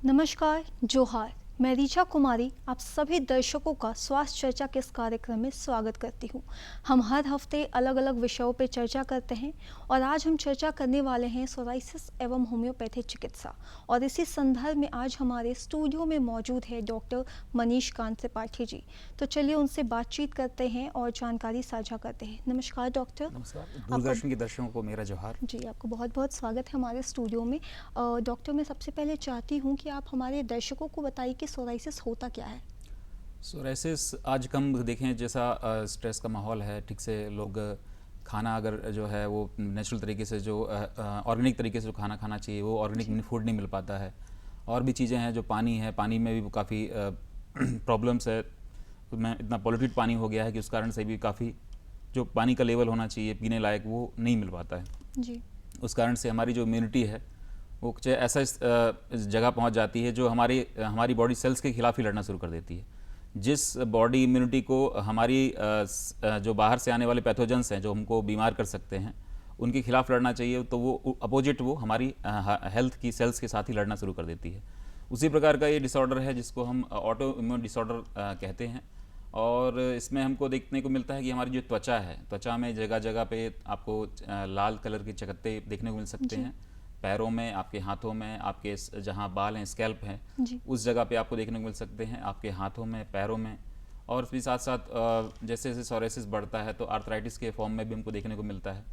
नमस्कार, जोहार। मैं रीचा कुमारी आप सभी दर्शकों का स्वास्थ्य चर्चा के इस कार्यक्रम में स्वागत करती हूँ। हम हर हफ्ते अलग अलग विषयों पर चर्चा करते हैं और आज हम चर्चा करने वाले हैं सोराइसिस एवं होम्योपैथी चिकित्सा। और इसी संदर्भ में आज हमारे स्टूडियो में मौजूद है डॉक्टर मनीष कांत त्रिपाठी जी। तो चलिए उनसे बातचीत करते हैं और जानकारी साझा करते हैं। नमस्कार डॉक्टर। नमस्कार, दूरदर्शन के दर्शकों को मेरा जोहार। जी, आपको बहुत बहुत स्वागत है हमारे स्टूडियो में। डॉक्टर, मैं सबसे पहले चाहती हूँ कि आप हमारे दर्शकों को बताइए कि सोराइसिस होता क्या है। सोराइसिस आज कम देखें जैसा स्ट्रेस का माहौल है, ठीक से लोग खाना अगर जो है वो नेचुरल तरीके से जो ऑर्गेनिक तरीके से जो खाना खाना चाहिए वो ऑर्गेनिक फूड नहीं मिल पाता है। और भी चीज़ें हैं, जो पानी है, पानी में भी काफ़ी प्रॉब्लम्स है। में इतना पॉल्यूटेड पानी हो गया है कि उस कारण से भी काफ़ी जो पानी का लेवल होना चाहिए पीने लायक वो नहीं मिल पाता है जी। उस कारण से हमारी जो इम्यूनिटी है वो कुछ ऐसा इस जगह पहुंच जाती है जो हमारी बॉडी सेल्स के खिलाफ ही लड़ना शुरू कर देती है। जिस बॉडी इम्यूनिटी को हमारी जो बाहर से आने वाले पैथोजेंस हैं जो हमको बीमार कर सकते हैं उनके खिलाफ लड़ना चाहिए, तो वो अपोजिट वो हमारी हेल्थ की सेल्स के साथ ही लड़ना शुरू कर देती है। उसी प्रकार का ये डिसऑर्डर है जिसको हम ऑटो इम्यून डिसऑर्डर कहते हैं। और इसमें हमको देखने को मिलता है कि हमारी जो त्वचा है, त्वचा में जगह जगह पे आपको लाल कलर के चकत्ते देखने को मिल सकते हैं। पैरों में, आपके हाथों में, आपके जहाँ बाल हैं, स्कैल्प हैं, उस जगह पे आपको देखने को मिल सकते हैं, आपके हाथों में, पैरों में। और फिर साथ साथ जैसे जैसे सोराइसिस बढ़ता है तो आर्थराइटिस के फॉर्म में भी हमको देखने को मिलता है।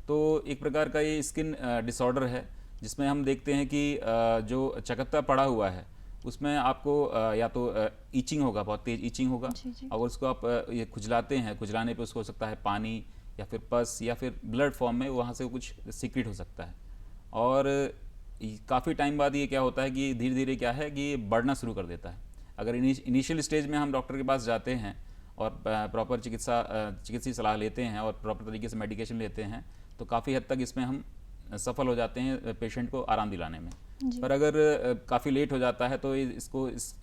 तो एक प्रकार का ये स्किन डिसऑर्डर है जिसमें हम देखते हैं कि जो चकत्ता पड़ा हुआ है उसमें आपको या तो ईचिंग होगा, बहुत तेज ईचिंग होगा। अगर उसको आप ये खुजलाते हैं, खुजलाने पे उसको हो सकता है पानी या फिर पस या फिर ब्लड फॉर्म में वहाँ से कुछ सीक्रेट हो सकता है। और काफ़ी टाइम बाद ये क्या होता है कि धीरे धीरे क्या है कि ये बढ़ना शुरू कर देता है। अगर इनिशियल स्टेज में हम डॉक्टर के पास जाते हैं और प्रॉपर चिकित्सीय सलाह लेते हैं और प्रॉपर तरीके से मेडिकेशन लेते हैं तो काफ़ी हद तक इसमें हम सफल हो जाते हैं पेशेंट को आराम दिलाने में। पर अगर काफ़ी लेट हो जाता है तो इस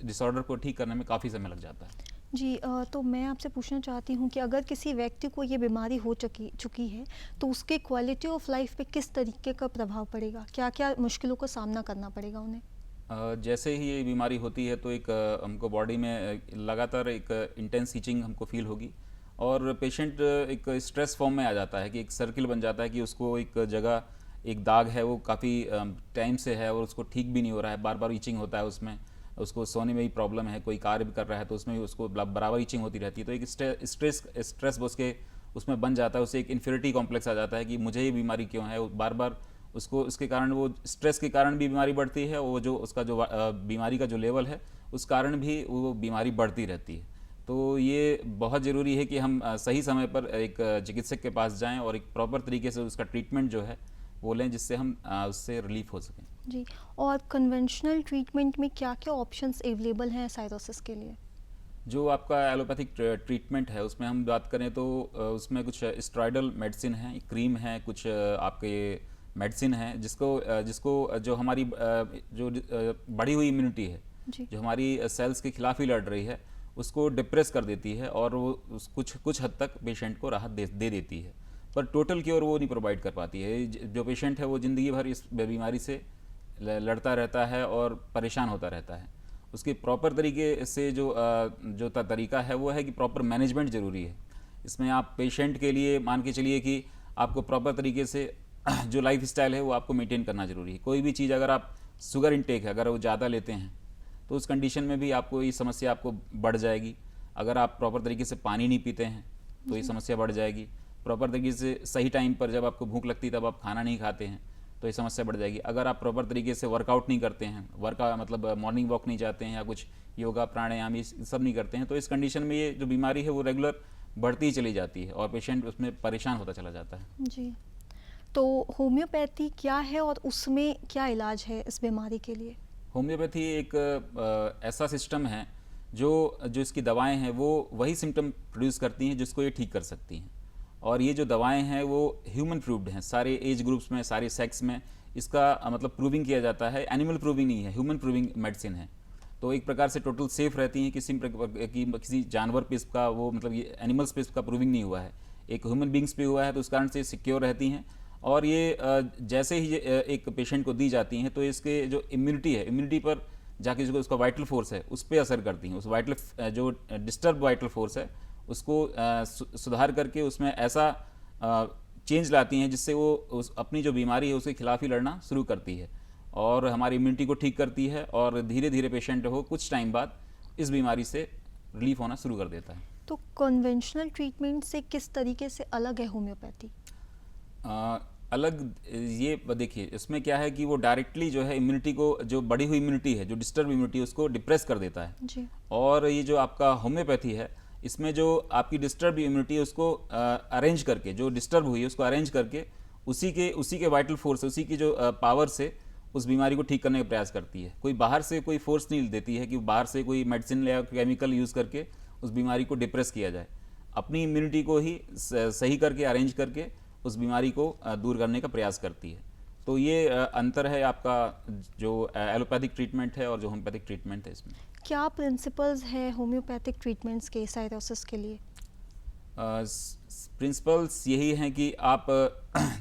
डिसऑर्डर को ठीक करने में काफ़ी समय लग जाता है। जी, तो मैं आपसे पूछना चाहती हूँ कि अगर किसी व्यक्ति को ये बीमारी हो चुकी है तो उसके क्वालिटी ऑफ लाइफ पे किस तरीके का प्रभाव पड़ेगा? क्या क्या मुश्किलों का सामना करना पड़ेगा उन्हें? जैसे ही ये बीमारी होती है तो एक हमको बॉडी में लगातार एक इंटेंस ईचिंग हमको फील होगी और पेशेंट एक स्ट्रेस फॉर्म में आ जाता है कि एक सर्किल बन जाता है कि उसको एक जगह एक दाग है वो काफ़ी टाइम से है और उसको ठीक भी नहीं हो रहा है, बार बार ईचिंग होता है उसमें, उसको सोने में भी प्रॉब्लम है, कोई कार्य भी कर रहा है तो उसमें भी उसको बराबर ईचिंग होती रहती है। तो एक स्ट्रेस उसके उसमें बन जाता है, उसे एक इन्फीरियरिटी कॉम्प्लेक्स आ जाता है कि मुझे ये बीमारी क्यों है। बार बार उसको उसके कारण वो स्ट्रेस के कारण भी बीमारी बढ़ती है, वो जो उसका जो बीमारी का जो लेवल है उस कारण भी वो बीमारी बढ़ती रहती है। तो ये बहुत ज़रूरी है कि हम सही समय पर एक चिकित्सक के पास जाएं और एक प्रॉपर तरीके से उसका ट्रीटमेंट जो है वो लें जिससे हम उससे रिलीफ हो सकें। जी, और कन्वेंशनल ट्रीटमेंट में क्या क्या ऑप्शंस अवेलेबल हैं साइरोसिस के लिए? जो आपका एलोपैथिक ट्रीटमेंट है उसमें हम बात करें तो उसमें कुछ स्टेरॉयडल मेडिसिन है, क्रीम है, कुछ आपके मेडिसिन है जिसको जो हमारी जो बढ़ी हुई इम्यूनिटी है, जो हमारी सेल्स के खिलाफ ही लड़ रही है उसको डिप्रेस कर देती है और वो कुछ हद तक पेशेंट को राहत दे देती है। पर टोटल क्योर वो नहीं प्रोवाइड कर पाती है। जो पेशेंट है वो ज़िंदगी भर इस बीमारी से लड़ता रहता है और परेशान होता रहता है। उसके प्रॉपर तरीके से जो तरीका है वो है कि प्रॉपर मैनेजमेंट ज़रूरी है। इसमें आप पेशेंट के लिए मान के चलिए कि आपको प्रॉपर तरीके से जो लाइफ स्टाइल है वो आपको मेंटेन करना ज़रूरी है। कोई भी चीज़ अगर आप शुगर इनटेक है अगर वो ज़्यादा लेते हैं तो उस कंडीशन में भी आपको ये समस्या आपको बढ़ जाएगी। अगर आप प्रॉपर तरीके से पानी नहीं पीते हैं तो ये समस्या बढ़ जाएगी। प्रॉपर तरीके से सही टाइम पर जब आपको भूख लगती है तब आप खाना नहीं खाते हैं तो ये समस्या बढ़ जाएगी। अगर आप प्रॉपर तरीके से वर्कआउट नहीं करते हैं, मतलब मॉर्निंग वॉक नहीं जाते हैं या कुछ योगा प्राणायाम ये सब नहीं करते हैं तो इस कंडीशन में ये जो बीमारी है वो रेगुलर बढ़ती ही चली जाती है और पेशेंट उसमें परेशान होता चला जाता है। जी, तो होम्योपैथी क्या है और उसमें क्या इलाज है इस बीमारी के लिए? होम्योपैथी एक ऐसा सिस्टम है जो इसकी दवाएं हैं वो वही सिम्टम प्रोड्यूस करती हैं जिसको ये ठीक कर सकती हैं। और ये जो दवाएं हैं वो ह्यूमन प्रूव्ड हैं, सारे एज ग्रुप्स में, सारे सेक्स में इसका मतलब प्रूविंग किया जाता है। एनिमल प्रूविंग नहीं है, ह्यूमन प्रूविंग मेडिसिन है। तो एक प्रकार से टोटल सेफ रहती हैं। किसी जानवर पे इसका वो मतलब ये एनिमल्स पे इसका प्रूविंग नहीं हुआ है, एक ह्यूमन बींग्स पे हुआ है तो उस कारण से सिक्योर रहती हैं। और ये जैसे ही एक पेशेंट को दी जाती हैं तो इसके जो इम्यूनिटी है, इम्यूनिटी पर जाके जो उसका वाइटल फोर्स है उस पर असर करती हैं। उस वाइटल जो डिस्टर्ब वाइटल फोर्स है उसको सुधार करके उसमें ऐसा चेंज लाती हैं जिससे वो अपनी जो बीमारी है उसके खिलाफ ही लड़ना शुरू करती है और हमारी इम्यूनिटी को ठीक करती है और धीरे धीरे पेशेंट हो कुछ टाइम बाद इस बीमारी से रिलीफ होना शुरू कर देता है। तो कन्वेंशनल ट्रीटमेंट से किस तरीके से अलग है होम्योपैथी? अलग ये देखिए, इसमें क्या है कि वो डायरेक्टली जो है इम्यूनिटी को, जो बढ़ी हुई इम्यूनिटी है, जो डिस्टर्ब इम्यूनिटी है, उसको डिप्रेस कर देता है जी। और ये जो आपका होम्योपैथी है इसमें जो आपकी डिस्टर्ब इम्यूनिटी है उसको अरेंज करके, जो डिस्टर्ब हुई है उसको अरेंज करके उसी के वाइटल फोर्स, उसी की जो पावर से उस बीमारी को ठीक करने का प्रयास करती है। कोई बाहर से कोई फोर्स नहीं देती है कि बाहर से कोई मेडिसिन या केमिकल यूज़ करके उस बीमारी को डिप्रेस किया जाए। अपनी इम्यूनिटी को ही सही करके, अरेंज करके उस बीमारी को दूर करने का प्रयास करती है। तो ये अंतर है आपका जो एलोपैथिक ट्रीटमेंट है और जो होम्योपैथिक ट्रीटमेंट है इसमें। क्या प्रिंसिपल्स है होम्योपैथिक ट्रीटमेंट्स के साइरोसिस के लिए? प्रिंसिपल्स यही हैं कि आप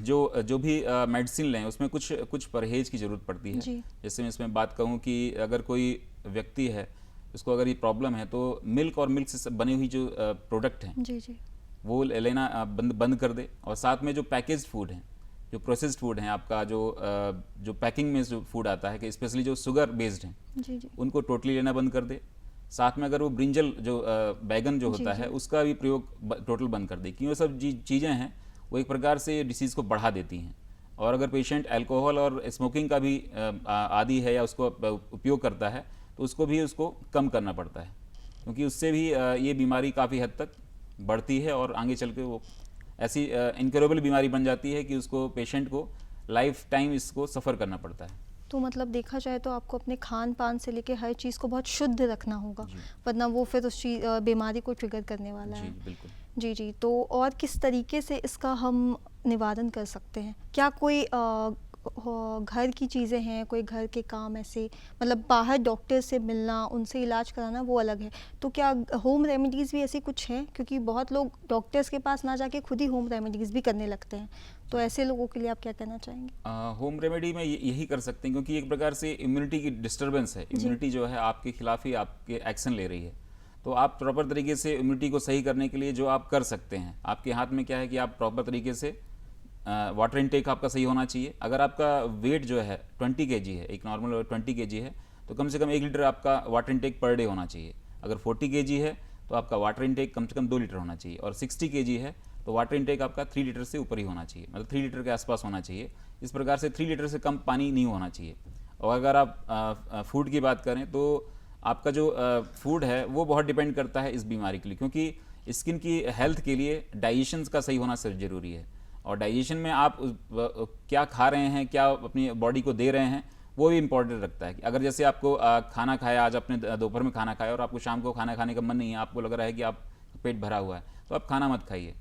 जो भी मेडिसिन लें उसमें कुछ परहेज की ज़रूरत पड़ती है। जैसे मैं इसमें बात कहूँ कि अगर कोई व्यक्ति है उसको अगर ये प्रॉब्लम है तो मिल्क और मिल्क से बनी हुई जो प्रोडक्ट हैं जी वो लेना बंद कर दे। और साथ में जो पैकेज्ड फूड हैं, जो प्रोसेस्ड फूड हैं, आपका जो पैकिंग में जो फूड आता है कि स्पेशली जो शुगर बेस्ड हैं जी उनको टोटली लेना बंद कर दे। साथ में अगर वो ब्रिंजल जो बैगन जो होता है उसका भी प्रयोग टोटल बंद कर दे, क्योंकि वो सब चीज़ें हैं वो एक प्रकार से डिसीज़ को बढ़ा देती हैं। और अगर पेशेंट अल्कोहल और स्मोकिंग का भी आदी है या उसको उपयोग करता है तो उसको कम करना पड़ता है, क्योंकि उससे भी ये बीमारी काफ़ी हद तक बढ़ती है और आगे चल के वो ऐसी इनक्योरेबल बीमारी बन जाती है कि उसको पेशेंट को लाइफ टाइम इसको सफ़र करना पड़ता है। तो मतलब देखा जाए तो आपको अपने खान पान से लेके हर चीज़ को बहुत शुद्ध रखना होगा, वरना वो फिर उस बीमारी को ट्रिगर करने वाला है। बिल्कुल। जी। तो और किस तरीके से इसका हम निवारण कर सकते हैं? क्या कोई घर की चीज़ें हैं, कोई घर के काम ऐसे, मतलब बाहर डॉक्टर से मिलना, उनसे इलाज कराना वो अलग है, तो क्या होम रेमेडीज़ भी ऐसी कुछ हैं? क्योंकि बहुत लोग डॉक्टर्स के पास ना जाके खुद ही होम रेमेडीज़ भी करने लगते हैं, तो ऐसे लोगों के लिए आप क्या कहना चाहेंगे? होम रेमेडी में यही कर सकते हैं, क्योंकि एक प्रकार से इम्यूनिटी की डिस्टर्बेंस है। इम्यूनिटी जो है आपके खिलाफ ही आपके एक्शन ले रही है। तो आप प्रॉपर तरीके से इम्यूनिटी को सही करने के लिए जो आप कर सकते हैं, आपके हाथ में क्या है कि आप प्रॉपर तरीके से वाटर इनटेक आपका सही होना चाहिए। अगर आपका वेट जो है 20 kg है, एक नॉर्मल 20 kg है, तो कम से कम 1 लीटर आपका वाटर इनटेक पर डे होना चाहिए। अगर 40 kg है तो आपका वाटर इनटेक कम से कम 2 लीटर होना चाहिए। और 60 kg है तो वाटर इनटेक आपका 3 लीटर से ऊपर ही होना चाहिए, मतलब 3 लीटर के आसपास होना चाहिए। इस प्रकार से 3 लीटर से कम पानी नहीं होना चाहिए। और अगर आप फूड की बात करें तो आपका जो फूड है वो बहुत डिपेंड करता है इस बीमारी के लिए, क्योंकि स्किन की हेल्थ के लिए डाइजेशन का सही होना ज़रूरी है। और डाइजेशन में आप क्या खा रहे हैं, क्या अपनी बॉडी को दे रहे हैं, वो भी इम्पोर्टेंट रखता है। कि अगर जैसे आपको खाना खाया, आज आपने दोपहर में खाना खाया और आपको शाम को खाना खाने का मन नहीं है, आपको लग रहा है कि आप पेट भरा हुआ है, तो आप खाना मत खाइए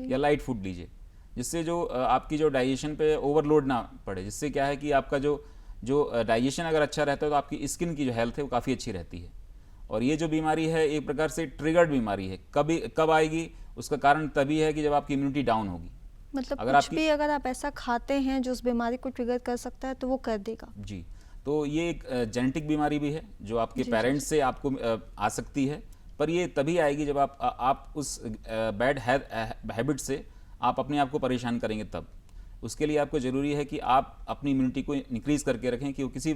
या लाइट फूड लीजिए, जिससे जो आपकी जो डाइजेशन पे ओवरलोड ना पड़े। जिससे क्या है कि आपका जो डाइजेशन अगर अच्छा रहता है तो आपकी स्किन की जो हेल्थ है वो काफ़ी अच्छी रहती है। और ये जो बीमारी है एक प्रकार से ट्रिगर्ड बीमारी है। कब आएगी उसका कारण तभी है कि जब आपकी इम्यूनिटी डाउन होगी। मतलब अगर आप ऐसा खाते हैं जो उस बीमारी को ट्रिगर कर सकता है तो वो कर देगा। जी। तो ये एक जेनेटिक बीमारी भी है जो आपके पेरेंट्स से आपको आ सकती है, पर ये तभी आएगी जब आप उस बैड हैबिट से आप अपने आप को परेशान करेंगे। तब उसके लिए आपको ज़रूरी है कि आप अपनी इम्यूनिटी को इंक्रीज़ करके रखें कि वो किसी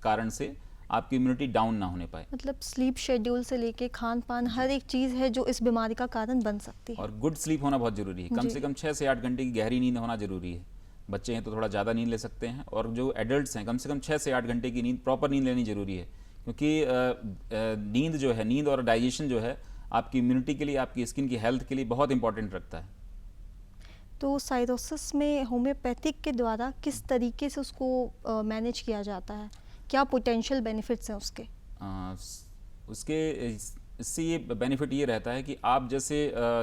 कारण से आपकी इम्यूनिटी डाउन ना होने पाए। मतलब स्लीप शेड्यूल से लेके खान पान हर एक चीज़ है जो इस बीमारी का कारण बन सकती है। और गुड स्लीप होना बहुत ज़रूरी है। कम से कम 6 से 8 घंटे की गहरी नींद होना ज़रूरी है। बच्चे हैं तो थोड़ा ज़्यादा नींद ले सकते हैं, और जो एडल्ट्स हैं कम से कम 6 से 8 घंटे की नींद, प्रॉपर नींद लेनी ज़रूरी है। क्योंकि नींद और डाइजेशन जो है आपकी इम्यूनिटी के लिए, आपकी स्किन की हेल्थ के लिए बहुत इंपॉर्टेंट रखता है। तो साइरोसिस में होम्योपैथिक के द्वारा किस तरीके से उसको मैनेज किया जाता है? क्या पोटेंशियल बेनिफिट्स हैं उसके? इससे ये बेनिफिट ये रहता है कि आप जैसे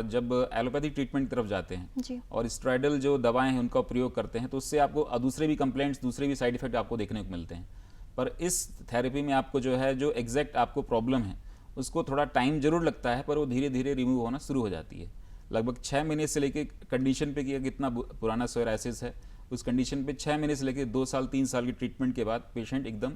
जब एलोपैथिक ट्रीटमेंट की तरफ जाते हैं और स्टेरॉयडल जो दवाएं हैं उनका प्रयोग करते हैं, तो उससे आपको दूसरे भी कंप्लेंट्स, दूसरे भी साइड इफेक्ट आपको देखने को मिलते हैं। पर इस थेरेपी में आपको जो एग्जैक्ट आपको प्रॉब्लम है उसको थोड़ा टाइम जरूर लगता है, पर वो धीरे धीरे रिमूव होना शुरू हो जाती है। लगभग 6 महीने से लेकर कंडीशन पे कि कितना पुराना सोराइसिस है, उस कंडीशन पे 6 महीने से लेकर 2 साल 3 साल की ट्रीटमेंट के बाद पेशेंट एकदम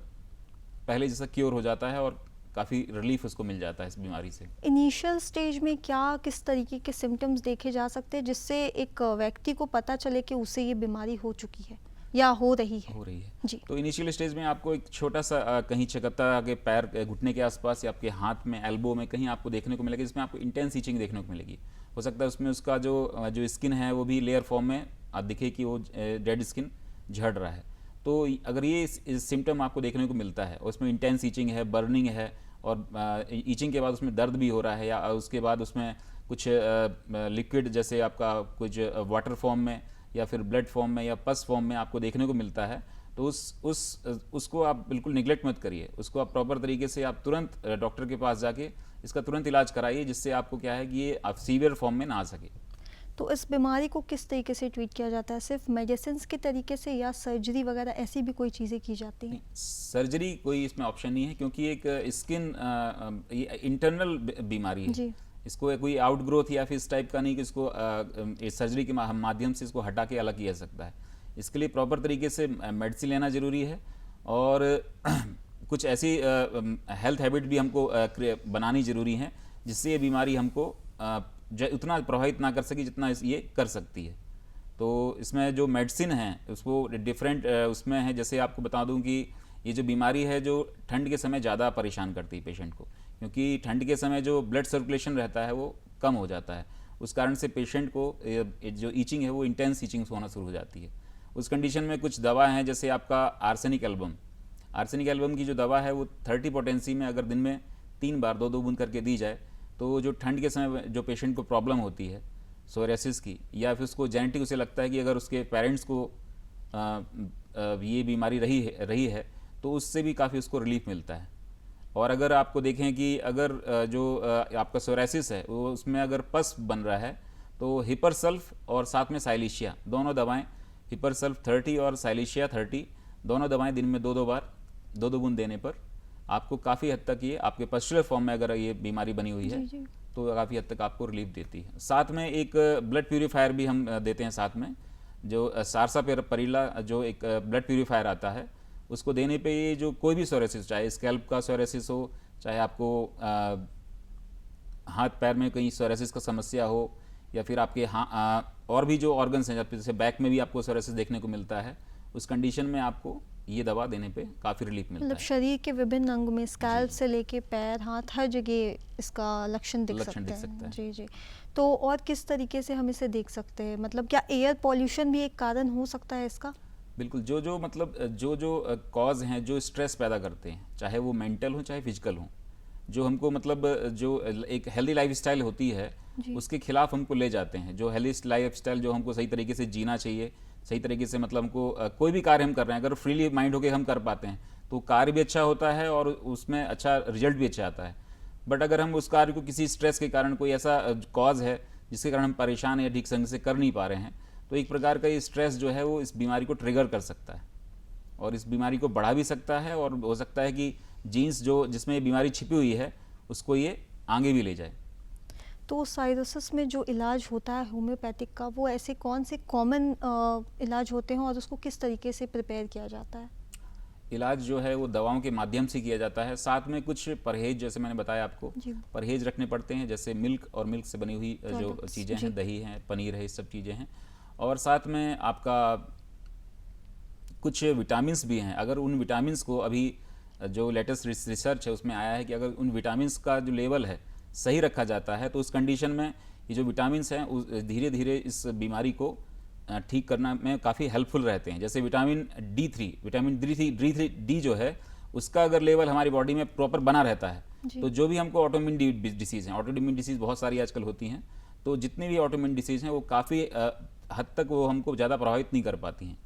पहले जैसा क्योर हो जाता है और काफ़ी रिलीफ उसको मिल जाता है इस बीमारी से। इनिशियल स्टेज में क्या किस तरीके के सिम्टम्स देखे जा सकते हैं जिससे एक व्यक्ति को पता चले कि उसे ये बीमारी हो चुकी है या हो रही है? जी। तो इनिशियल स्टेज में आपको एक छोटा सा कहीं चकत्ता आगे पैर घुटने के आसपास या आपके हाथ में, एल्बो में कहीं आपको देखने को मिलेगा, जिसमें आपको इंटेंस ईचिंग देखने को मिलेगी। हो सकता है उसमें उसका जो स्किन है वो भी लेयर फॉर्म में आप दिखे कि वो डेड स्किन झड़ रहा है। तो अगर ये सिम्टम आपको देखने को मिलता है, उसमें इंटेंस ईचिंग है, बर्निंग है और ईचिंग के बाद उसमें दर्द भी हो रहा है, या उसके बाद उसमें कुछ लिक्विड जैसे आपका कुछ वाटर फॉर्म में या फिर ब्लड फॉर्म में या पस फॉर्म में आपको देखने को मिलता है, तो उसको आप बिल्कुल निगलेक्ट मत करिए। उसको आप प्रॉपर तरीके से आप तुरंत डॉक्टर के पास जाके इसका तुरंत इलाज कराइए, जिससे आपको क्या है कि ये आप सीवियर फॉर्म में ना आ सके। तो इस बीमारी को किस तरीके से ट्रीट किया जाता है? सिर्फ मेडिसिन के तरीके से या सर्जरी वगैरह ऐसी भी कोई चीज़ें की जाती हैं? सर्जरी कोई इसमें ऑप्शन नहीं है, क्योंकि एक स्किन इंटरनल बीमारी है जी। इसको कोई आउटग्रोथ या फिर इस टाइप का नहीं कि इसको सर्जरी के माध्यम से इसको हटा के अलग किया जा सकता है। इसके लिए प्रॉपर तरीके से मेडिसिन लेना ज़रूरी है और कुछ ऐसी हेल्थ हैबिट भी हमको बनानी ज़रूरी है जिससे ये बीमारी हमको उतना प्रभावित ना कर सके जितना ये कर सकती है। तो इसमें जो मेडिसिन है उसको डिफरेंट उसमें है। जैसे आपको बता दूं कि ये जो बीमारी है जो ठंड के समय ज़्यादा परेशान करती है पेशेंट को, क्योंकि ठंड के समय जो ब्लड सर्कुलेशन रहता है वो कम हो जाता है। उस कारण से पेशेंट को जो ईचिंग है वो इंटेंस ईचिंग होना शुरू हो जाती है। उस कंडीशन में कुछ दवा हैं, जैसे आपका आर्सेनिक एल्बम की जो दवा है वो 30 पोटेंसी में अगर दिन में 3 बार 2-2 बूंद करके दी जाए, तो जो ठंड के समय जो पेशेंट को प्रॉब्लम होती है सोरियासिस की, या फिर उसको जेनेटिक उसे लगता है कि अगर उसके पेरेंट्स को ये बीमारी रही है तो उससे भी काफ़ी उसको रिलीफ मिलता है। और अगर आपको देखें कि अगर जो आपका सोरियासिस है वो उसमें अगर पस बन रहा है, तो हिपरसल्फ और साथ में साइलिशिया दोनों दवाएं, हिपरसल्फ 30 और साइलिशिया 30 दोनों दवाएं दिन में 2-2 बार 2-2 बूंद देने पर आपको काफ़ी हद तक ये आपके पस्चुलर फॉर्म में अगर ये बीमारी बनी हुई है जी। तो काफ़ी हद तक आपको रिलीफ देती है। साथ में एक ब्लड प्यूरीफायर भी हम देते हैं साथ में, जो सारसापेरिला जो एक ब्लड प्यूरीफायर आता है, उसको देने पे ये जो कोई भी सोरियासिस, चाहे स्कैल्प का सोरियासिस हो, चाहे आपको हाथ पैर में कहीं सोरियासिस का समस्या हो, या फिर आपके और भी जो ऑर्गन्स हैं जैसे बैक में भी आपको सोरियासिस देखने को मिलता है, उस कंडीशन में आपको ये दवा देने पे काफ़ी रिलीफ मिलता मतलब है। शरीर के विभिन्न अंग में स्कैल्प से लेके पैर, हाथ, हर जगह इसका लक्षण दिख सकता है। जी। तो और किस तरीके से हम इसे देख सकते हैं? मतलब क्या एयर पॉल्यूशन भी एक कारण हो सकता है इसका? बिल्कुल। जो कॉज हैं जो स्ट्रेस पैदा करते हैं, चाहे वो मेंटल हो चाहे फिजिकल हो, जो हमको मतलब जो एक हेल्दी लाइफस्टाइल होती है उसके खिलाफ हमको ले जाते हैं। जो हेल्दी लाइफस्टाइल जो हमको सही तरीके से जीना चाहिए, सही तरीके से मतलब हमको कोई भी कार्य हम कर रहे हैं अगर फ्रीली माइंड होकर हम कर पाते हैं तो कार्य भी अच्छा होता है और उसमें अच्छा रिजल्ट भी अच्छा आता है। बट अगर हम उस कार्य को किसी स्ट्रेस के कारण, कोई ऐसा कॉज है जिसके कारण हम परेशान या ठीक संग से कर नहीं पा रहे हैं, तो एक प्रकार का ये स्ट्रेस जो है वो इस बीमारी को ट्रिगर कर सकता है और इस बीमारी को बढ़ा भी सकता है, और हो सकता है कि जीन्स जिसमें ये बीमारी छिपी हुई है उसको ये आगे भी ले जाए। तो साइरोसिस में जो इलाज होता है होम्योपैथिक का, वो ऐसे कौन से कॉमन इलाज होते हैं और उसको किस तरीके से प्रिपेयर किया जाता है? इलाज जो है वो दवाओं के माध्यम से किया जाता है, साथ में कुछ परहेज, जैसे मैंने बताया आपको, परहेज रखने पड़ते हैं, जैसे मिल्क और मिल्क से बनी हुई जो चीज़ें हैं, दही हैं, पनीर है, ये सब चीज़ें हैं। और साथ में आपका कुछ विटामिन्स भी हैं। अगर उन विटामिन्स को, अभी जो लेटेस्ट रिसर्च है उसमें आया है कि अगर उन विटामिन्स का जो लेवल है सही रखा जाता है तो उस कंडीशन में ये जो विटामिन्स हैं धीरे धीरे इस बीमारी को ठीक करना में काफ़ी हेल्पफुल रहते हैं। जैसे विटामिन डी जो है उसका अगर लेवल हमारी बॉडी में प्रॉपर बना रहता है तो जो भी हमको ऑटोइम्यून डिसीज़ हैं, ऑटोइम्यून डिसीज़ बहुत सारी आजकल होती हैं, तो जितनी भी ऑटोइम्यून डिसीज़ हैं वो काफ़ी हद तक वो हमको ज़्यादा प्रभावित नहीं कर पाती हैं।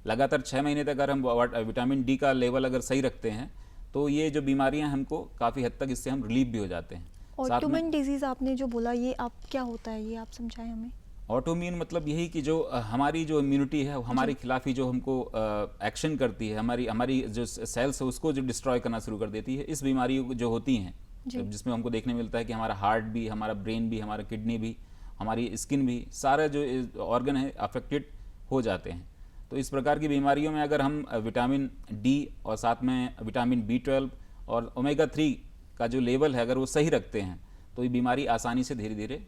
लगातार 6 महीने तक अगर हम विटामिन डी का लेवल अगर सही रखते हैं तो ये जो बीमारियां हमको काफ़ी हद तक इससे हम रिलीफ भी हो जाते हैं। ऑटोइम्यून डिजीज़ आपने जो बोला, ये आप क्या होता है, ये आप समझाएं हमें। ऑटोइम्यून मतलब यही कि जो हमारी जो इम्यूनिटी है हमारे खिलाफ ही जो हमको एक्शन करती है, हमारी जो सेल्स है उसको जो डिस्ट्रॉय करना शुरू कर देती है। इस बीमारी जो होती हैं जिसमें हमको देखने मिलता है कि हमारा हार्ट भी, हमारा ब्रेन भी, हमारा किडनी भी, हमारी स्किन भी, सारे जो ऑर्गन है अफेक्टेड हो जाते हैं। तो इस प्रकार की बीमारियों में अगर हम विटामिन डी और साथ में विटामिन B12 और ओमेगा 3 का जो लेवल है अगर वो सही रखते हैं तो ये बीमारी आसानी से धीरे धीरे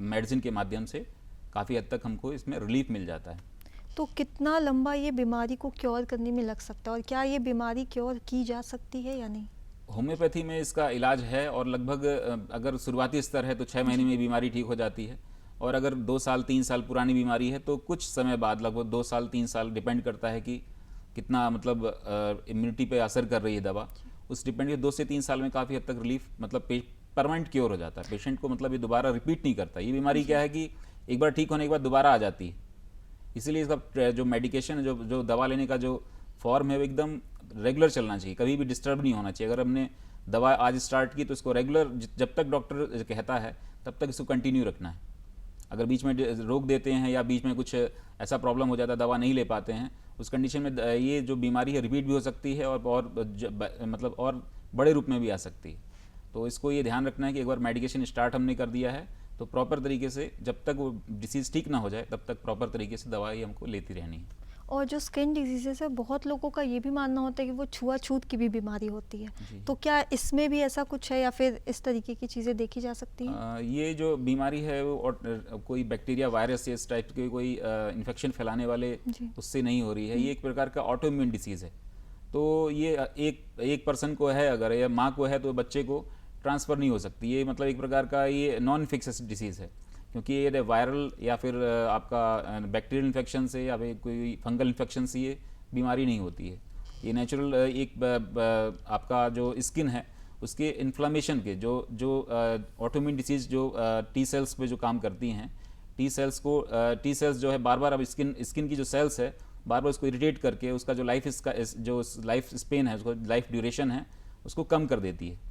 मेडिसिन के माध्यम से काफ़ी हद तक हमको इसमें रिलीफ मिल जाता है। तो कितना लंबा ये बीमारी को क्योर करने में लग सकता है और क्या ये बीमारी क्योर की जा सकती है या नहीं? होम्योपैथी में इसका इलाज है और लगभग अगर शुरुआती स्तर है तो 6 महीने में बीमारी ठीक हो जाती है, और अगर 2 साल 3 साल पुरानी बीमारी है तो कुछ समय बाद लगभग 2 साल 3 साल डिपेंड करता है कि कितना मतलब इम्यूनिटी पे असर कर रही है दवा, उस डिपेंड 2 से 3 साल में काफ़ी हद तक रिलीफ मतलब परमानेंट क्योर हो जाता है पेशेंट को, मतलब ये दोबारा रिपीट नहीं करता। ये बीमारी क्या है कि एक बार ठीक होने के बाद दोबारा आ जाती है, इसीलिए इसका जो मेडिकेशन जो दवा लेने का जो फॉर्म है वो एकदम रेगुलर चलना चाहिए, कभी भी डिस्टर्ब नहीं होना चाहिए। अगर हमने दवा आज स्टार्ट की तो इसको रेगुलर जब तक डॉक्टर कहता है तब तक इसको कंटिन्यू रखना है। अगर बीच में रोक देते हैं या बीच में कुछ ऐसा प्रॉब्लम हो जाता है दवा नहीं ले पाते हैं, उस कंडीशन में ये जो बीमारी है रिपीट भी हो सकती है और मतलब और बड़े रूप में भी आ सकती है। तो इसको ये ध्यान रखना है कि एक बार मेडिकेशन स्टार्ट हमने कर दिया है तो प्रॉपर तरीके से जब तक वो डिसीज़ ठीक ना हो जाए तब तक प्रॉपर तरीके से दवाई हमको लेती रहनी है। और जो स्किन डिजीजेस है बहुत लोगों का ये भी मानना होता है कि वो छुआछूत की भी बीमारी होती है, तो क्या इसमें भी ऐसा कुछ है या फिर इस तरीके की चीज़ें देखी जा सकती हैं? ये जो बीमारी है वो कोई बैक्टीरिया वायरस या इस टाइप के कोई इन्फेक्शन फैलाने वाले उससे नहीं हो रही है, ये एक प्रकार का ऑटो इम्यून डिसीज़ है। तो ये एक पर्सन को है अगर या माँ को है तो बच्चे को ट्रांसफ़र नहीं हो सकती, ये मतलब एक प्रकार का ये नॉन इन्फेक्शियस डिसीज़ है, क्योंकि ये वायरल या फिर आपका बैक्टीरियल इन्फेक्शन से या फिर कोई फंगल इन्फेक्शन से ये बीमारी नहीं होती है। ये नेचुरल एक आपका जो स्किन है उसके इन्फ्लामेशन के जो ऑटोइम्यून डिसीज़ जो टी सेल्स पे जो काम करती हैं, टी सेल्स जो है बार बार अब स्किन की जो सेल्स है बार बार उसको इरिटेट करके उसका जो लाइफ स्पेन है, उसको लाइफ ड्यूरेशन है उसको कम कर देती है।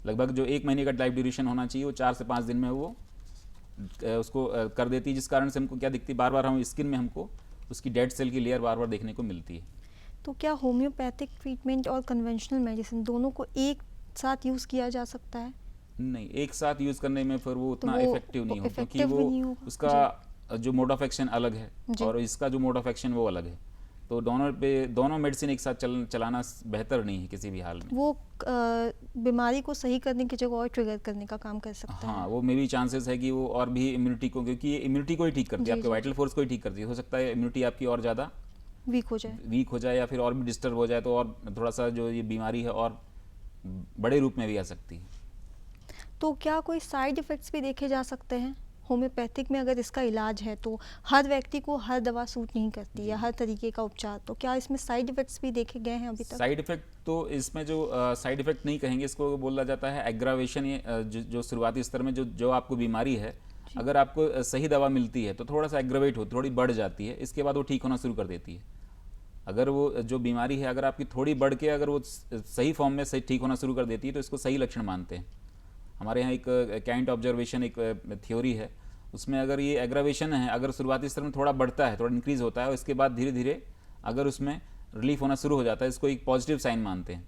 लगभग जो 1 महीने का लाइफ ड्यूरेशन होना चाहिए वो 4 से 5 दिन में वो उसको कर देती है, जिस कारण से हमको क्या दिखती है बार बार हम स्किन में हमको उसकी डेड सेल की लेयर बार बार देखने को मिलती है। तो क्या होम्योपैथिक ट्रीटमेंट और कन्वेंशनल मेडिसिन दोनों को एक साथ यूज़ किया जा सकता है? नहीं, एक साथ यूज़ करने में फिर वो उतना इफेक्टिव नहीं हो, क्योंकि वो उसका जो मोड ऑफ एक्शन अलग है और इसका जो मोड ऑफ एक्शन वो अलग है, तो दोनों मेडिसिन एक साथ चलाना बेहतर नहीं है किसी भी हाल में। वो बीमारी को सही करने की जगह और ट्रिगर करने का काम कर सकता है। हाँ, वो मे भी चांसेस है कि वो और भी इम्यूनिटी को, क्योंकि ये इम्यूनिटी को ही ठीक करती है, आपके वाइटल फोर्स को ही ठीक करती है। हो सकता है इम्यूनिटी आपकी और ज़्यादा वीक हो जाए या फिर और भी डिस्टर्ब हो जाए तो और थोड़ा सा जो ये बीमारी है और बड़े रूप में भी आ सकती है। तो क्या कोई साइड इफ़ेक्ट्स भी देखे जा सकते हैं होम्योपैथिक में? अगर इसका इलाज है तो हर व्यक्ति को हर दवा सूट नहीं करती या हर तरीके का उपचार, तो क्या इसमें साइड इफ़ेक्ट्स भी देखे गए हैं अभी तक? साइड इफ़ेक्ट तो इसमें जो साइड इफ़ेक्ट नहीं कहेंगे, इसको बोला जाता है एग्रावेशन। ये जो शुरुआती स्तर में जो आपको बीमारी है, अगर आपको सही दवा मिलती है तो थोड़ा सा एग्रावेट हो, थोड़ी बढ़ जाती है, इसके बाद वो ठीक होना शुरू कर देती है। अगर वो जो बीमारी है अगर आपकी थोड़ी बढ़ के अगर वो सही फॉर्म में सही ठीक होना शुरू कर देती है तो इसको सही लक्षण मानते हैं। हमारे यहाँ एक काइंड ऑब्जर्वेशन एक थ्योरी है, उसमें अगर ये एग्रावेशन है, अगर शुरुआती स्तर में थोड़ा बढ़ता है, थोड़ा इंक्रीज होता है और इसके बाद धीरे धीरे अगर उसमें रिलीफ होना शुरू हो जाता है, इसको एक पॉजिटिव साइन मानते हैं।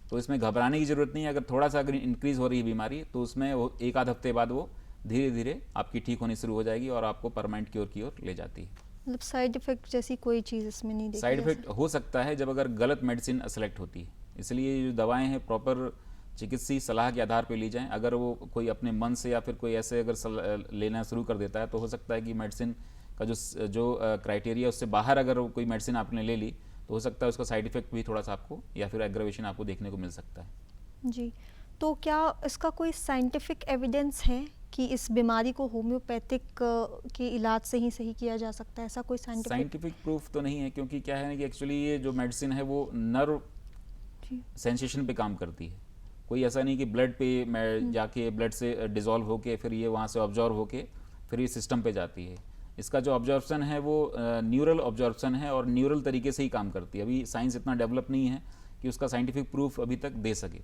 तो इसमें घबराने की ज़रूरत नहीं है। अगर थोड़ा सा अगर इंक्रीज हो रही है बीमारी तो उसमें वो 1 आध हफ्ते बाद वो धीरे धीरे आपकी ठीक होनी शुरू हो जाएगी और आपको परमानेंट क्योर की ओर ले जाती है। मतलब साइड इफ़ेक्ट जैसी कोई चीज़ इसमें नहीं देखी? साइड इफेक्ट हो सकता है जब अगर गलत मेडिसिन सेलेक्ट होती है, इसलिए जो दवाएं हैं प्रॉपर चिकित्सीय सलाह के आधार पर ली जाएं। अगर वो कोई अपने मन से या फिर कोई ऐसे अगर लेना शुरू कर देता है तो हो सकता है कि मेडिसिन का जो क्राइटेरिया उससे बाहर अगर कोई मेडिसिन आपने ले ली तो हो सकता है उसका साइड इफेक्ट भी थोड़ा सा आपको या फिर एग्रावेशन आपको देखने को मिल सकता है। जी, तो क्या इसका कोई साइंटिफिक एविडेंस है कि इस बीमारी को होम्योपैथिक के इलाज से ही सही किया जा सकता है? ऐसा कोई साइंटिफिक प्रूफ तो नहीं है, क्योंकि क्या है ना कि एक्चुअली ये जो मेडिसिन है वो नर्व सेंसेशन पे काम करती है। कोई ऐसा नहीं कि ब्लड पे जाके ब्लड से डिज़ोल्व होके फिर ये वहाँ से ऑब्जॉर्व होके फिर ये सिस्टम पे जाती है। इसका जो ऑब्जॉर्प्शन है वो न्यूरल ऑब्जॉर्प्शन है और न्यूरल तरीके से ही काम करती है। अभी साइंस इतना डेवलप नहीं है कि उसका साइंटिफिक प्रूफ अभी तक दे सके,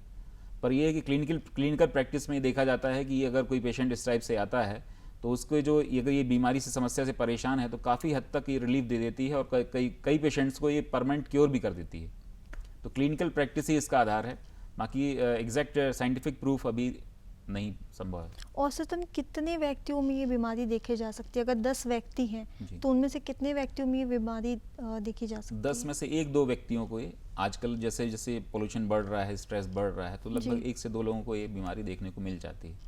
पर यह है कि क्लिनिकल प्रैक्टिस में देखा जाता है कि अगर कोई पेशेंट इस टाइप से आता है तो उसको जो अगर ये बीमारी से समस्या से परेशान है तो काफ़ी हद तक ये रिलीफ दे देती है और कई पेशेंट्स को ये परमानेंट क्योर भी कर देती है। तो क्लिनिकल प्रैक्टिस ही इसका आधार है, बाकी एग्जैक्ट साइंटिफिक प्रूफ अभी नहीं संभव है। औसतन कितने व्यक्तियों में ये बीमारी देखी जा सकती है? अगर 10 व्यक्ति हैं तो उनमें से कितने व्यक्तियों में ये बीमारी देखी जा सकती है? 10 में से 1-2 व्यक्तियों को ये आजकल जैसे जैसे पोल्यूशन बढ़ रहा है, स्ट्रेस बढ़ रहा है, तो लगभग जी। 1 से 2 लोगों को ये बीमारी देखने को मिल जाती है।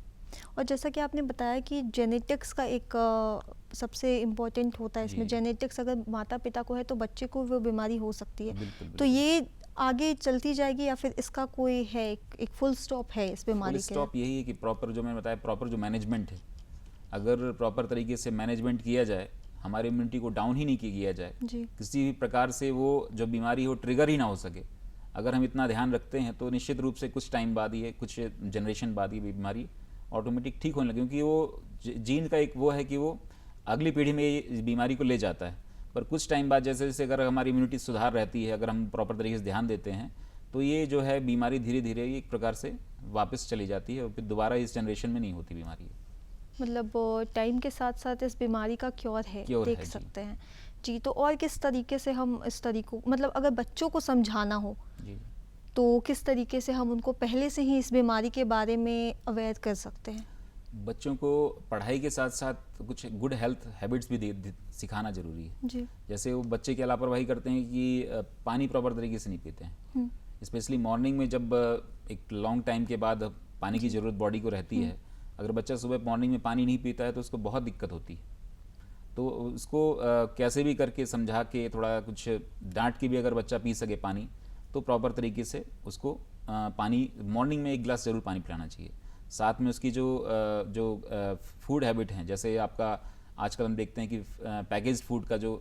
और जैसा कि आपने बताया कि जेनेटिक्स का एक सबसे इम्पोर्टेंट होता है इसमें, जी। जेनेटिक्स अगर माता पिता को है तो बच्चे को वो बीमारी हो सकती है। बिल्कुल, तो बिल्कुल। ये आगे चलती जाएगी या फिर इसका कोई है एक फुल स्टॉप है इस फुल बीमारी के? स्टॉप यही है कि प्रॉपर जो मैंने बताया, प्रॉपर जो मैनेजमेंट है, अगर प्रॉपर तरीके से मैनेजमेंट किया जाए, हमारी इम्यूनिटी को डाउन ही नहीं किया जाए, जी। किसी भी प्रकार से वो जो बीमारी हो ट्रिगर ही ना हो सके, अगर हम इतना ध्यान रखते हैं तो निश्चित रूप से कुछ टाइम बाद ये, कुछ जनरेशन बाद ये बीमारी ऑटोमेटिक ठीक होने लगी, क्योंकि वो जीन का एक वो है कि वो अगली पीढ़ी में ये बीमारी को ले जाता है। पर कुछ टाइम बाद जैसे जैसे अगर हमारी इम्यूनिटी सुधार रहती है, अगर हम प्रॉपर तरीके से ध्यान देते हैं, तो ये जो है बीमारी धीरे धीरे एक प्रकार से वापस चली जाती है और फिर दोबारा इस जनरेशन में नहीं होती बीमारी। मतलब टाइम के साथ साथ इस बीमारी का क्योर है, क्योर देख है, जी। सकते हैं। जी, तो और किस तरीके से हम इस तरीकों, मतलब अगर बच्चों को समझाना हो जी। तो किस तरीके से हम उनको पहले से ही इस बीमारी के बारे में अवेयर कर सकते हैं? बच्चों को पढ़ाई के साथ साथ कुछ गुड हेल्थ हैबिट्स भी सिखाना जरूरी है। जी। जैसे वो बच्चे क्या लापरवाही करते हैं कि पानी प्रॉपर तरीके से नहीं पीते हैं, हम्म। स्पेशली मॉर्निंग में, जब एक लॉन्ग टाइम के बाद पानी की ज़रूरत बॉडी को रहती है। अगर बच्चा सुबह मॉर्निंग में पानी नहीं पीता है तो उसको बहुत दिक्कत होती है। तो उसको कैसे भी करके समझा के, थोड़ा कुछ डांट के भी अगर बच्चा पी सके पानी, तो प्रॉपर तरीके से उसको पानी मॉर्निंग में 1 गिलास ज़रूर पानी पिलाना चाहिए। साथ में उसकी जो फूड हैबिट हैं, जैसे आपका आजकल हम देखते हैं कि पैकेज फूड का जो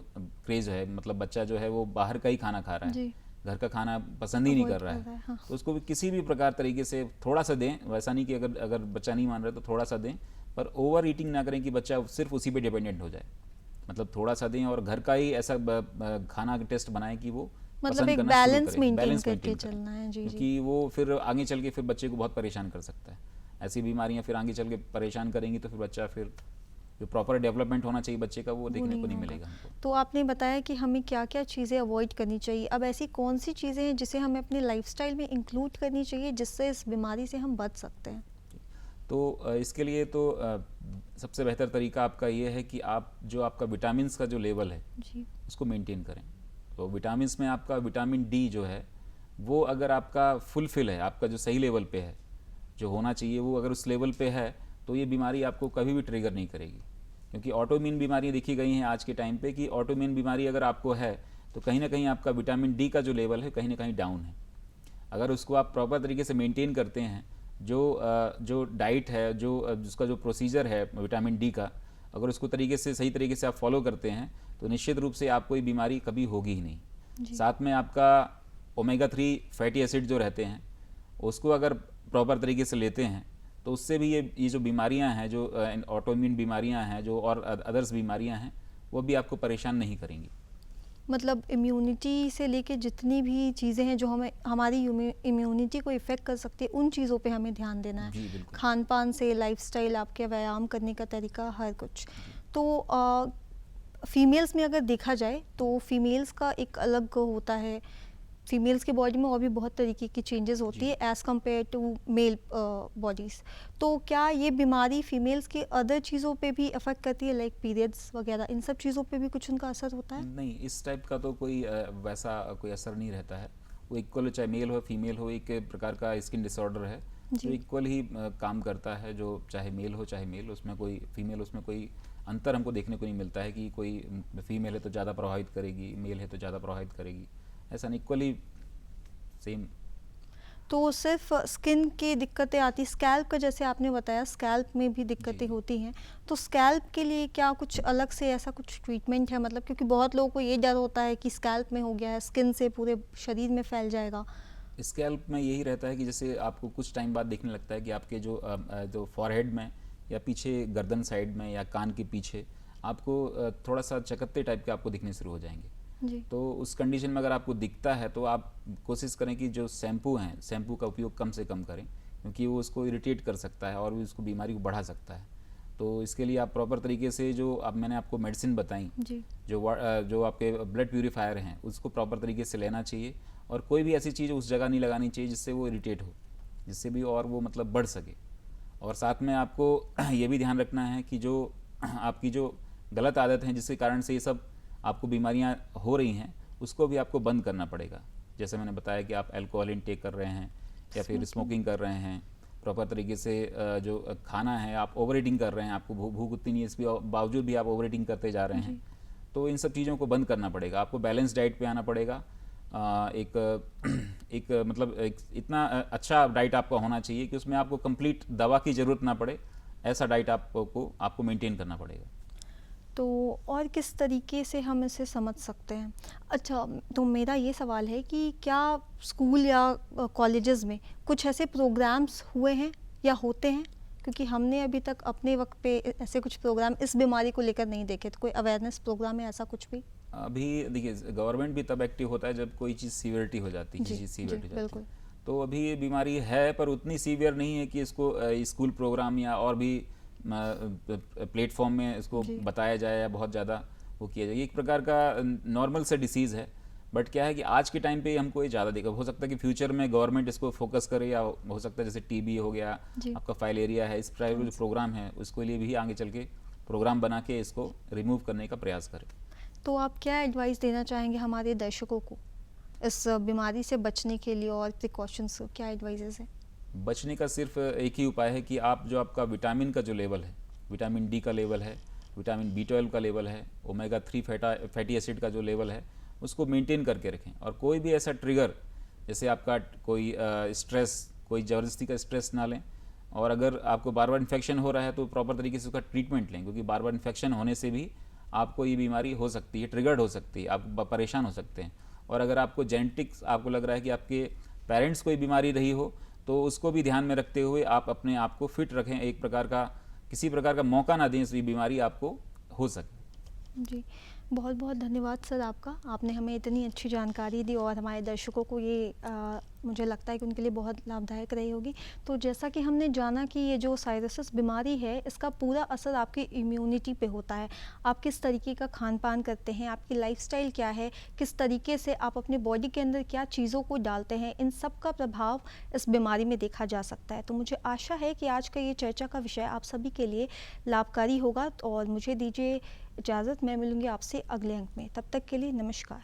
क्रेज़ है, मतलब बच्चा जो है वो बाहर का ही खाना खा रहा है, जी। घर का खाना पसंद ही नहीं Avoid कर रहा कर रहा है, है। हाँ। तो उसको भी किसी भी प्रकार तरीके से थोड़ा सा दें, वैसा नहीं कि अगर अगर बच्चा नहीं मान रहा तो थोड़ा सा दें, पर ओवर ईटिंग ना करें कि बच्चा सिर्फ उसी पे डिपेंडेंट हो जाए। मतलब थोड़ा सा दें और घर का ही ऐसा खाना टेस्ट बनाएं कि वो मतलब पसंद एक करना शुरू बैलेंस करें, मेंटेन बैलेंस करके मेंटेन करें, चलना है। जी। जी। क्योंकि वो फिर आगे चल के फिर बच्चे को बहुत परेशान कर सकता है। ऐसी बीमारियां फिर आगे चल के परेशान करेंगी तो फिर बच्चा, फिर जो प्रॉपर डेवलपमेंट होना चाहिए बच्चे का, वो देखने को नहीं होगा। मिलेगा हमको। तो आपने बताया कि हमें क्या क्या चीज़ें अवॉइड करनी चाहिए। अब ऐसी कौन सी चीज़ें हैं जिसे हमें अपने लाइफस्टाइल में इंक्लूड करनी चाहिए जिससे इस बीमारी से हम बच सकते हैं? तो इसके लिए तो सबसे बेहतर तरीका आपका ये है कि आप जो आपका विटामिन्स का जो लेवल है जी। उसको मेंटेन करें। तो विटामिन्स में आपका विटामिन डी जो है वो अगर आपका फुलफिल है, आपका जो सही लेवल पे है, जो होना चाहिए वो अगर उस लेवल पे है, तो ये बीमारी आपको कभी भी ट्रिगर नहीं करेगी। क्योंकि ऑटोइम्यून बीमारियां देखी गई हैं आज के टाइम पे कि ऑटोइम्यून बीमारी अगर आपको है तो कहीं ना कहीं आपका विटामिन डी का जो लेवल है कहीं ना कहीं डाउन है। अगर उसको आप प्रॉपर तरीके से मेंटेन करते हैं, जो डाइट है, जिसका जो प्रोसीजर है विटामिन डी का, अगर उसको तरीके से सही तरीके से आप फॉलो करते हैं तो निश्चित रूप से आपको ये बीमारी कभी होगी ही नहीं। जी। साथ में आपका ओमेगा 3 फैटी एसिड जो रहते हैं उसको अगर प्रॉपर तरीके से लेते हैं तो उससे भी ये जो बीमारियां हैं, जो ऑटोइम्यून बीमारियां हैं, जो और अदर्स बीमारियां हैं, वो भी आपको परेशान नहीं करेंगी। मतलब इम्यूनिटी से लेके जितनी भी चीज़ें हैं जो हमें हमारी इम्यूनिटी को इफ़ेक्ट कर सकती है, उन चीज़ों पे हमें ध्यान देना है। जी बिल्कुल। खान पान से लाइफस्टाइल, आपके व्यायाम करने का तरीका, हर कुछ। तो फीमेल्स में अगर देखा जाए तो फीमेल्स का एक अलग होता है, फीमेल्स की बॉडी में और भी बहुत तरीके की चेंजेस होती जी। है as compare to male bodies. तो क्या ये बीमारी फीमेल्स के अदर चीज़ों पे भी अफेक्ट करती है, लाइक पीरियड्स वगैरह, इन सब चीज़ों पे भी कुछ उनका असर होता है? नहीं, इस टाइप का तो कोई वैसा कोई असर नहीं रहता है। वो इक्वल, चाहे मेल हो फीमेल हो, एक प्रकार का स्किन डिसऑर्डर है जो जी। इक्वल ही काम करता है, जो चाहे मेल हो चाहे मेल, उसमें कोई फीमेल, उसमें कोई अंतर हमको देखने को नहीं मिलता है कि कोई फीमेल है तो ज़्यादा प्रभावित करेगी, मेल है तो ज़्यादा प्रभावित करेगी, ऐसा नहीं, इक्वली सेम। तो सिर्फ स्किन की दिक्कतें आती, स्कैल्प का जैसे आपने बताया स्कैल्प में भी दिक्कतें जी। होती हैं, तो स्कैल्प के लिए क्या कुछ अलग से ऐसा कुछ ट्रीटमेंट है? मतलब क्योंकि बहुत लोगों को ये डर होता है कि स्कैल्प में हो गया है, स्किन से पूरे शरीर में फैल जाएगा। स्कैल्प में यही रहता है कि जैसे आपको कुछ टाइम बाद देखने लगता है कि आपके जो फॉरहेड में या पीछे गर्दन साइड में या कान के पीछे आपको थोड़ा सा चकत्ते टाइप के आपको दिखने शुरू हो जाएंगे। जी। तो उस कंडीशन में अगर आपको दिखता है तो आप कोशिश करें कि जो शैम्पू हैं, शैम्पू का उपयोग कम से कम करें, क्योंकि वो उसको इरिटेट कर सकता है और भी उसको बीमारी को बढ़ा सकता है। तो इसके लिए आप प्रॉपर तरीके से जो अब मैंने आपको मेडिसिन बताई, जी। जो आपके ब्लड प्यूरीफायर हैं, उसको प्रॉपर तरीके से लेना चाहिए और कोई भी ऐसी चीज़ उस जगह नहीं लगानी चाहिए जिससे वो इरिटेट हो, जिससे भी और वो मतलब बढ़ सके। और साथ में आपको ये भी ध्यान रखना है कि जो आपकी जो गलत आदत हैं जिसके कारण से ये सब आपको बीमारियां हो रही हैं, उसको भी आपको बंद करना पड़ेगा। जैसे मैंने बताया कि आप अल्कोहल इनटेक कर रहे हैं या फिर Smoking. स्मोकिंग कर रहे हैं, प्रॉपर तरीके से जो खाना है आप ओवर ईटिंग कर रहे हैं, आपको भूख उतनी नहीं है, इसके बावजूद भी आप ओवर ईटिंग करते जा रहे हैं, तो इन सब चीज़ों को बंद करना पड़ेगा। आपको बैलेंस डाइट पे आना पड़ेगा। एक मतलब एक इतना अच्छा डाइट आपका होना चाहिए कि उसमें आपको कंप्लीट दवा की ज़रूरत ना पड़े, ऐसा डाइट आपको मेंटेन करना पड़ेगा। तो और किस तरीके से हम इसे समझ सकते हैं? अच्छा, तो मेरा ये सवाल है कि क्या स्कूल या कॉलेजेस में कुछ ऐसे प्रोग्राम्स हुए हैं या होते हैं? क्योंकि हमने अभी तक अपने वक्त पे ऐसे कुछ प्रोग्राम इस बीमारी को लेकर नहीं देखे, तो कोई अवेयरनेस प्रोग्राम है ऐसा कुछ भी? अभी देखिए गवर्नमेंट भी तब एक्टिव होता है जब कोई चीज़ सीवियरिटी हो जाती है, जी, चीज़ जी, सीवियरिटी हो जाती बिल्कुल। है। तो अभी ये बीमारी है पर उतनी सीवियर नहीं है कि इसको स्कूल प्रोग्राम या और भी प्लेटफॉर्म में इसको जी। बताया जाए या बहुत ज़्यादा वो किया जाए। ये एक प्रकार का नॉर्मल से डिसीज़ है, बट क्या है कि आज के टाइम पे हमको ये ज़्यादा देखा। हो सकता है कि फ्यूचर में गवर्नमेंट इसको फोकस करे, या हो सकता है जैसे टीबी हो गया, जी। आपका फाइलेरिया है, इस टाइप के जो प्रोग्राम है उसके लिए भी आगे चल के प्रोग्राम बना के इसको रिमूव करने का प्रयास करें। तो आप क्या एडवाइस देना चाहेंगे हमारे दर्शकों को इस बीमारी से बचने के लिए, और प्रिकॉशंस क्या एडवाइजेस हैं? बचने का सिर्फ एक ही उपाय है कि आप जो आपका विटामिन का जो लेवल है, विटामिन डी का लेवल है, विटामिन B12 का लेवल है, ओमेगा 3 फैटी एसिड का जो लेवल है, उसको मेंटेन करके रखें। और कोई भी ऐसा ट्रिगर, जैसे आपका कोई स्ट्रेस, कोई ज़बरदस्ती का स्ट्रेस ना लें। और अगर आपको बार बार इन्फेक्शन हो रहा है तो प्रॉपर तरीके से उसका ट्रीटमेंट लें, क्योंकि बार बार इन्फेक्शन होने से भी आपको ये बीमारी हो सकती है, ट्रिगर्ड हो सकती है, आप परेशान हो सकते हैं। और अगर आपको जेनेटिक्स आपको लग रहा है कि आपके पेरेंट्स को ये बीमारी रही हो, तो उसको भी ध्यान में रखते हुए आप अपने आप को फिट रखें। एक प्रकार का किसी प्रकार का मौका ना दें इस बीमारी आपको हो सके। जी, बहुत बहुत धन्यवाद सर आपका। आपने हमें इतनी अच्छी जानकारी दी और हमारे दर्शकों को ये मुझे लगता है कि उनके लिए बहुत लाभदायक रही होगी। तो जैसा कि हमने जाना कि ये जो साइरोसिस बीमारी है, इसका पूरा असर आपकी इम्यूनिटी पे होता है। आप किस तरीके का खान-पान करते हैं, आपकी लाइफ़स्टाइल क्या है, किस तरीके से आप अपने बॉडी के अंदर क्या चीज़ों को डालते हैं, इन सब का प्रभाव इस बीमारी में देखा जा सकता है। तो मुझे आशा है कि आज का ये चर्चा का विषय आप सभी के लिए लाभकारी होगा। और मुझे दीजिए इजाज़त, मैं मिलूँगी आपसे अगले अंक में। तब तक के लिए नमस्कार।